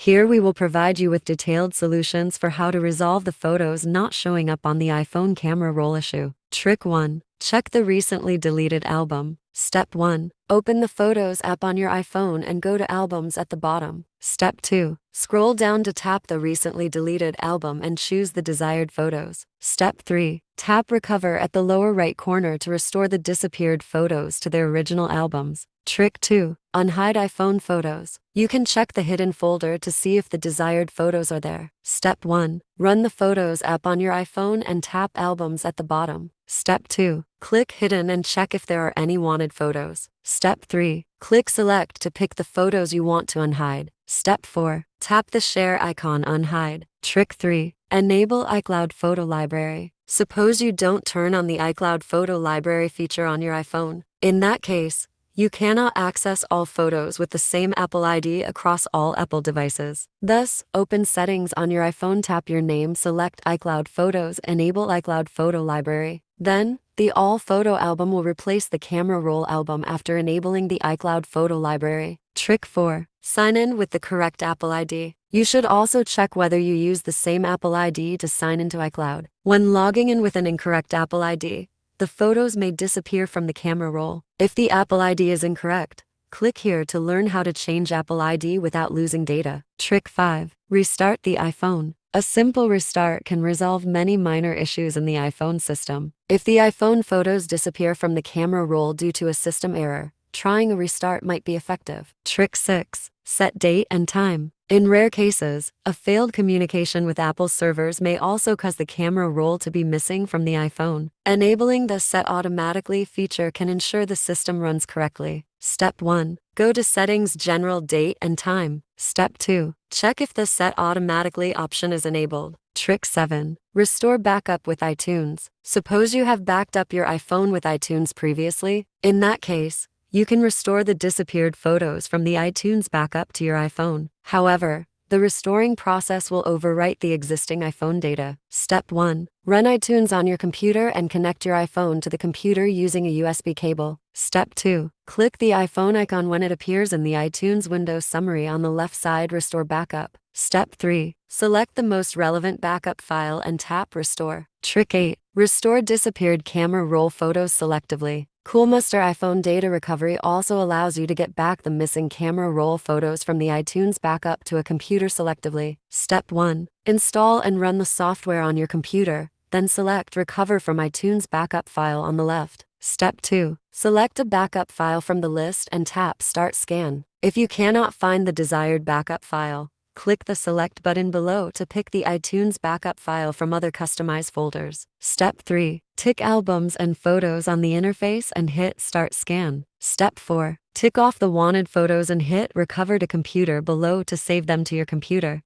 Here we will provide you with detailed solutions for how to resolve the photos not showing up on the iPhone camera roll issue. Trick 1. Check the recently deleted album. Step 1. Open the Photos app on your iPhone and go to Albums at the bottom. Step 2. Scroll down to tap the recently deleted album and choose the desired photos. Step 3. Tap Recover at the lower right corner to restore the disappeared photos to their original albums. Trick 2. Unhide iPhone photos. You can check the hidden folder to see if the desired photos are there. Step 1. Run the Photos app on your iPhone and tap Albums at the bottom. Step 2. Click Hidden and check if there are any wanted photos. Step 3. Click Select to pick the photos you want to unhide. Step 4. Tap the Share icon Unhide. Trick 3. Enable iCloud Photo Library. Suppose you don't turn on the iCloud Photo Library feature on your iPhone. In that case, you cannot access all photos with the same Apple ID across all Apple devices. Thus, open Settings on your iPhone, tap your name, select iCloud Photos, enable iCloud Photo Library. Then, the All Photo album will replace the Camera Roll album after enabling the iCloud Photo Library. Trick 4. Sign in with the correct Apple ID. You should also check whether you use the same Apple ID to sign into iCloud. When logging in with an incorrect Apple ID, the photos may disappear from the camera roll. If the Apple ID is incorrect, click here to learn how to change Apple ID without losing data. Trick 5. Restart the iPhone. A simple restart can resolve many minor issues in the iPhone system. If the iPhone photos disappear from the camera roll due to a system error, trying a restart might be effective. Trick 6. Set date and time. In rare cases, a failed communication with Apple's servers may also cause the camera roll to be missing from the iPhone. Enabling the Set Automatically feature can ensure the system runs correctly. Step 1. Go to Settings, General, Date and Time. Step 2. Check if the Set Automatically option is enabled. Trick 7. Restore backup with iTunes. Suppose you have backed up your iPhone with iTunes previously. In that case, you can restore the disappeared photos from the iTunes backup to your iPhone. However, the restoring process will overwrite the existing iPhone data. Step 1. Run iTunes on your computer and connect your iPhone to the computer using a USB cable. Step 2. Click the iPhone icon when it appears in the iTunes window summary on the left side. Restore backup. Step 3. Select the most relevant backup file and tap Restore. Trick 8. Restore disappeared camera roll photos selectively. Coolmuster iPhone Data Recovery also allows you to get back the missing camera roll photos from the iTunes backup to a computer selectively. Step 1. Install and run the software on your computer, then select Recover from iTunes backup file on the left. Step 2. Select a backup file from the list and tap Start Scan. If you cannot find the desired backup file, click the Select button below to pick the iTunes backup file from other customized folders. Step 3. Tick Albums and Photos on the interface and hit Start Scan. Step 4. Tick off the wanted photos and hit Recover to Computer below to save them to your computer.